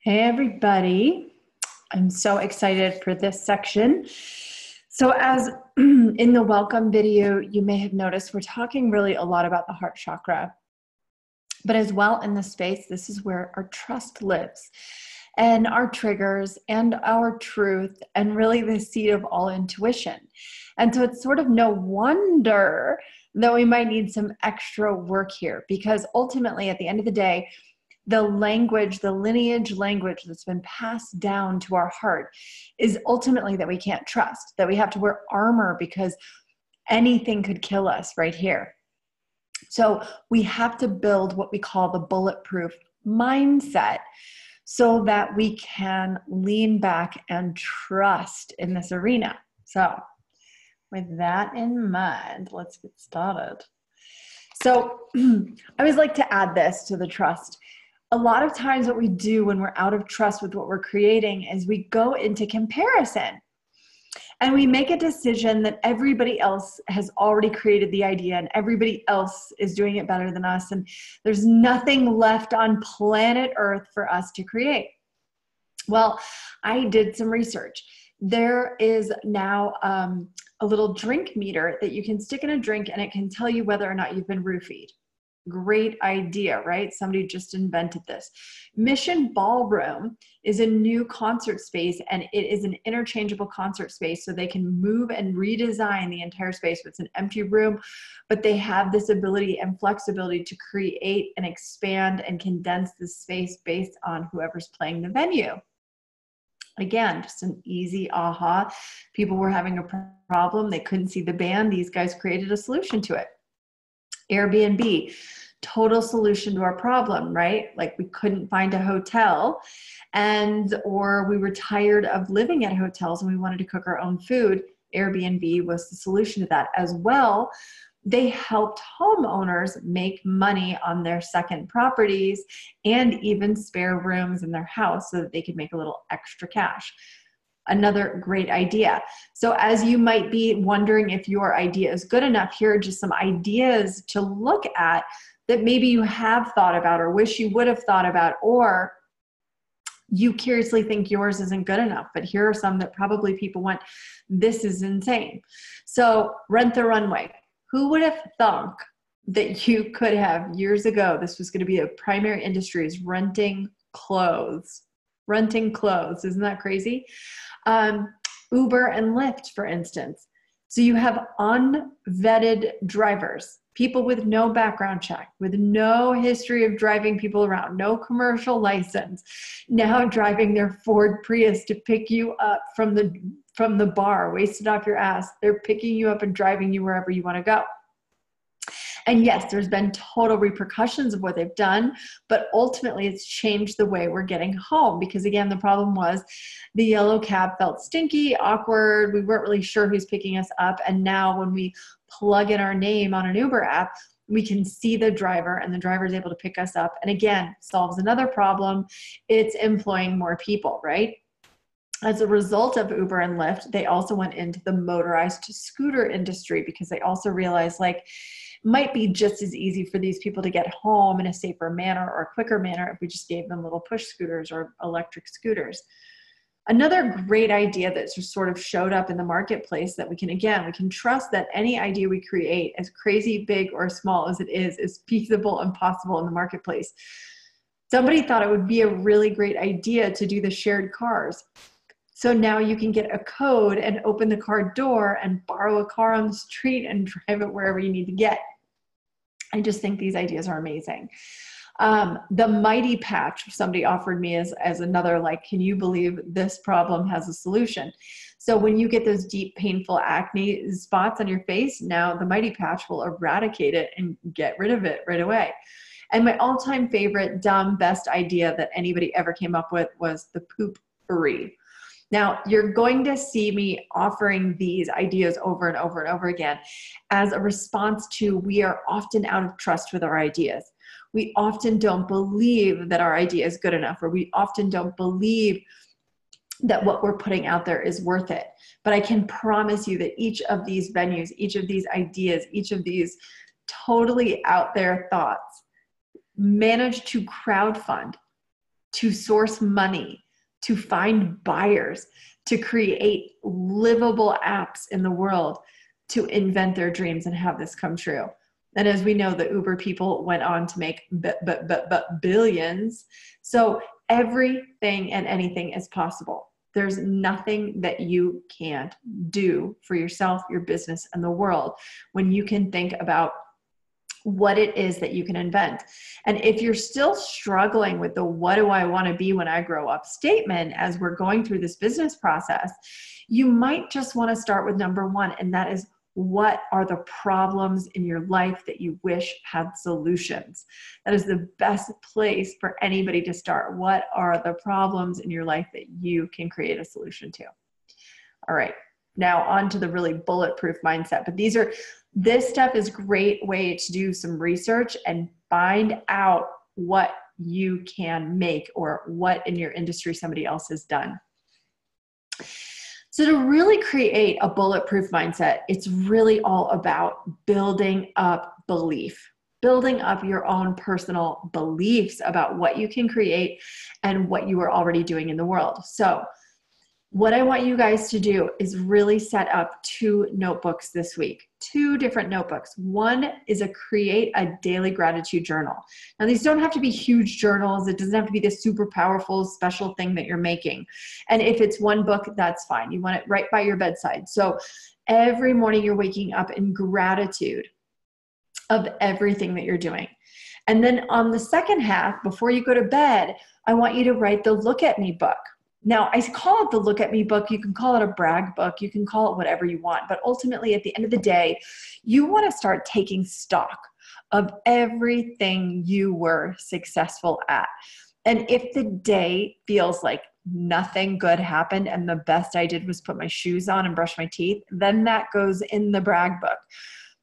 Hey, everybody. I'm so excited for this section. So as in the welcome video, you may have noticed we're talking really a lot about the heart chakra, but as well in this space, this is where our trust lives and our triggers and our truth and really the seed of all intuition. And so it's sort of no wonder that we might need some extra work here, because ultimately at the end of the day, the language, the lineage language that's been passed down to our heart is ultimately that we can't trust, that we have to wear armor because anything could kill us right here. So we have to build what we call the bulletproof mindset so that we can lean back and trust in this arena. So with that in mind, let's get started. So I always like to add this to the trust. A lot of times what we do when we're out of trust with what we're creating is we go into comparison and we make a decision that everybody else has already created the idea and everybody else is doing it better than us, and there's nothing left on planet Earth for us to create. Well, I did some research. There is now a little drink meter that you can stick in a drink and it can tell you whether or not you've been roofied. Great idea, right? Somebody just invented this. Mission Ballroom is a new concert space, and it is an interchangeable concert space, so they can move and redesign the entire space. It's an empty room, but they have this ability and flexibility to create and expand and condense the space based on whoever's playing the venue. Again, just an easy aha. People were having a problem. They couldn't see the band. These guys created a solution to it. Airbnb, total solution to our problem, right? Like we couldn't find a hotel or we were tired of living at hotels and we wanted to cook our own food. Airbnb was the solution to that as well. They helped homeowners make money on their second properties and even spare rooms in their house so that they could make a little extra cash. Another great idea. So as you might be wondering if your idea is good enough, here are just some ideas to look at that maybe you have thought about or wish you would have thought about, or you curiously think yours isn't good enough. But here are some that probably people went, this is insane. So rent the runway. Who would have thunk that you could have years ago, this was going to be a primary industry, is renting clothes. Renting clothes. Isn't that crazy? Uber and Lyft, for instance. So you have unvetted drivers, people with no background check, with no history of driving people around, no commercial license, now driving their Ford Prius to pick you up from the bar, wasted off your ass. They're picking you up and driving you wherever you want to go. And yes, there's been total repercussions of what they've done, but ultimately it's changed the way we're getting home, because again, the problem was the yellow cab felt stinky, awkward. We weren't really sure who's picking us up. And now when we plug in our name on an Uber app, we can see the driver and the driver is able to pick us up. And again, solves another problem. It's employing more people, right? As a result of Uber and Lyft, they also went into the motorized scooter industry because they also realized like, might be just as easy for these people to get home in a safer manner or a quicker manner if we just gave them little push scooters or electric scooters. Another great idea that just sort of showed up in the marketplace that we can trust that any idea we create, as crazy, big, or small as it is feasible and possible in the marketplace. Somebody thought it would be a really great idea to do the shared cars. So now you can get a code and open the car door and borrow a car on the street and drive it wherever you need to get. I just think these ideas are amazing. The Mighty Patch, somebody offered me as another, like, can you believe this problem has a solution? So when you get those deep, painful acne spots on your face, now the Mighty Patch will eradicate it and get rid of it right away. And my all-time favorite, dumb, best idea that anybody ever came up with was the poop-ery. Now, you're going to see me offering these ideas over and over and over again as a response to we are often out of trust with our ideas. We often don't believe that our idea is good enough, or we often don't believe that what we're putting out there is worth it. But I can promise you that each of these venues, each of these ideas, each of these totally out there thoughts manage to crowdfund to source money, to find buyers, to create livable apps in the world, to invent their dreams and have this come true. And as we know, the Uber people went on to make billions. So everything and anything is possible. There's nothing that you can't do for yourself, your business, and the world when you can think about what it is that you can invent. And if you're still struggling with the what do I want to be when I grow up statement as we're going through this business process, you might just want to start with number one, and that is, what are the problems in your life that you wish had solutions? That is the best place for anybody to start. What are the problems in your life that you can create a solution to? All right, now on to the really bulletproof mindset. But this stuff is a great way to do some research and find out what you can make or what in your industry somebody else has done. So to really create a bulletproof mindset, it's really all about building up belief, building up your own personal beliefs about what you can create and what you are already doing in the world. So what I want you guys to do is really set up 2 notebooks this week, 2 different notebooks. One is create a daily gratitude journal. Now, these don't have to be huge journals. It doesn't have to be this super powerful, special thing that you're making. And if it's 1 book, that's fine. You want it right by your bedside. So every morning you're waking up in gratitude of everything that you're doing. And then on the second half, before you go to bed, I want you to write the Look at Me book. Now, I call it the Look at Me book. You can call it a brag book. You can call it whatever you want. But ultimately, at the end of the day, you want to start taking stock of everything you were successful at. And if the day feels like nothing good happened and the best I did was put my shoes on and brush my teeth, then that goes in the brag book.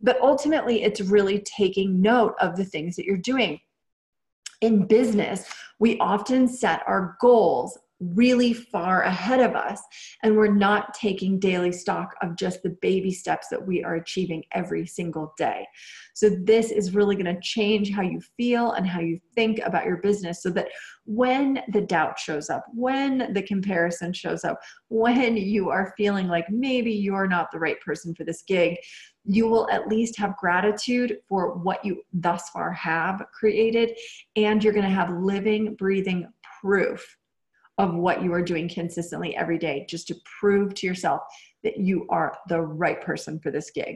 But ultimately, it's really taking note of the things that you're doing. In business, we often set our goals really far ahead of us, and we're not taking daily stock of just the baby steps that we are achieving every single day. So this is really going to change how you feel and how you think about your business, so that when the doubt shows up, when the comparison shows up, when you are feeling like maybe you're not the right person for this gig, you will at least have gratitude for what you thus far have created, and you're going to have living, breathing proof of what you are doing consistently every day, just to prove to yourself that you are the right person for this gig.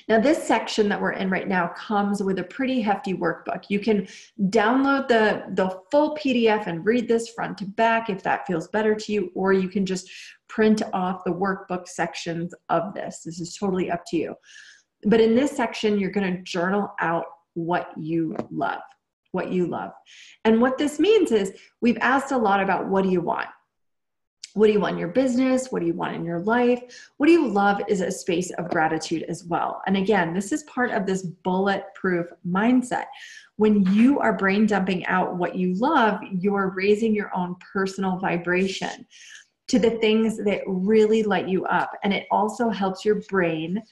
Now, this section that we're in right now comes with a pretty hefty workbook. You can download the full PDF and read this front to back if that feels better to you, or you can just print off the workbook sections of this. This is totally up to you. But in this section, you're going to journal out what you love. What you love. And what this means is we've asked a lot about, what do you want? What do you want in your business? What do you want in your life? What do you love is a space of gratitude as well. And again, this is part of this bulletproof mindset. When you are brain dumping out what you love, you're raising your own personal vibration to the things that really light you up. And it also helps your brain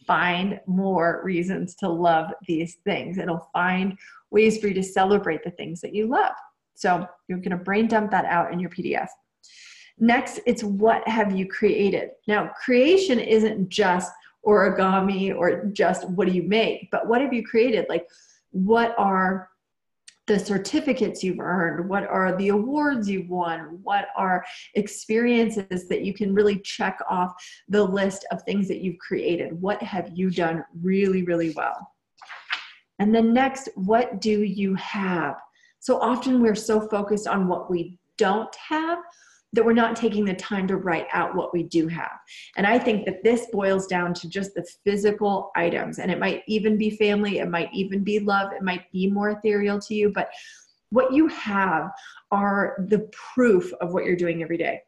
find more reasons to love these things. It'll find ways for you to celebrate the things that you love. So you're going to brain dump that out in your PDF. Next, it's what have you created? Now, creation isn't just origami or just what do you make, but what have you created? Like, what are the certificates you've earned? What are the awards you've won? What are experiences that you can really check off the list of things that you've created? What have you done really, really well? And then next, what do you have? So often we're so focused on what we don't have that we're not taking the time to write out what we do have. And I think that this boils down to just the physical items. And it might even be family, it might even be love, it might be more ethereal to you, but what you have are the proof of what you're doing every day.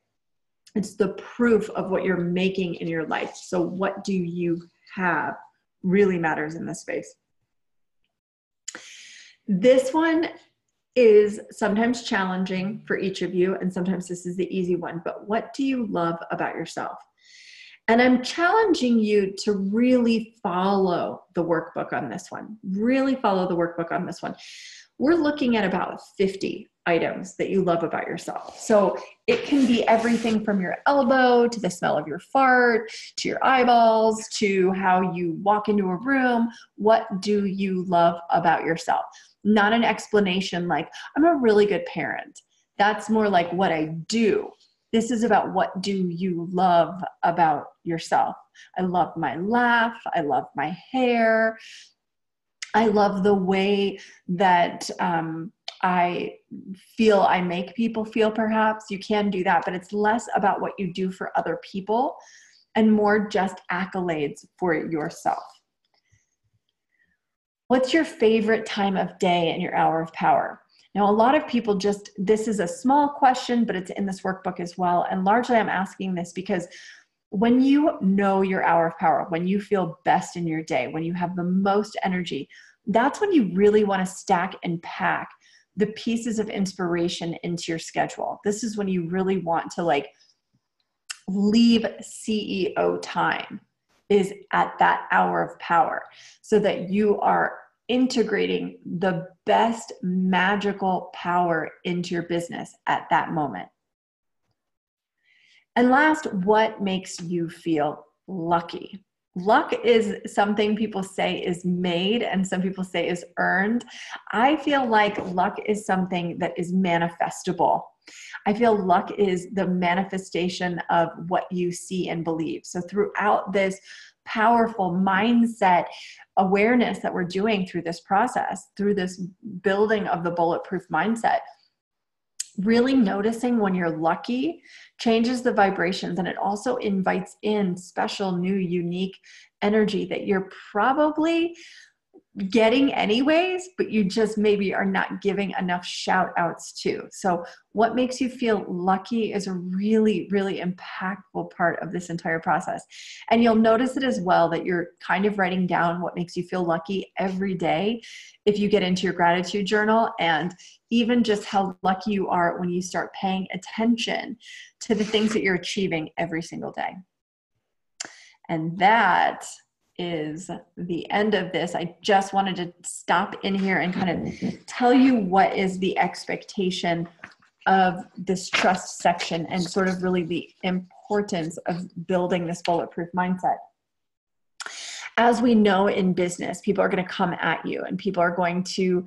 It's the proof of what you're making in your life. So what do you have really matters in this space. This one is sometimes challenging for each of you, and sometimes this is the easy one, but what do you love about yourself? And I'm challenging you to really follow the workbook on this one. Really follow the workbook on this one. We're looking at about 50 items that you love about yourself. So it can be everything from your elbow to the smell of your fart, to your eyeballs, to how you walk into a room. What do you love about yourself? Not an explanation like, I'm a really good parent. That's more like what I do. This is about what do you love about yourself. I love my laugh. I love my hair. I love the way that I feel I make people feel, perhaps. You can do that, but it's less about what you do for other people and more just accolades for yourself. What's your favorite time of day and your hour of power? Now, a lot of people this is a small question, but it's in this workbook as well. And largely I'm asking this because when you know your hour of power, when you feel best in your day, when you have the most energy, that's when you really want to stack and pack the pieces of inspiration into your schedule. This is when you really want to leave CEO time, is at that hour of power, so that you are integrating the best magical power into your business at that moment. And last, what makes you feel lucky? Luck is something people say is made and some people say is earned. I feel like luck is something that is manifestable. I feel luck is the manifestation of what you see and believe. So throughout this powerful mindset awareness that we're doing through this process, through this building of the Bulletproof Mindset, really noticing when you're lucky changes the vibrations, and it also invites in special, new, unique energy that you're probably getting anyways, but you just maybe are not giving enough shout outs to. So what makes you feel lucky is a really, really impactful part of this entire process. And you'll notice it as well that you're kind of writing down what makes you feel lucky every day if you get into your gratitude journal, and even just how lucky you are when you start paying attention to the things that you're achieving every single day. And that is the end of this. I just wanted to stop in here and kind of tell you what is the expectation of this trust section and sort of really the importance of building this bulletproof mindset. As we know in business, people are going to come at you and people are going to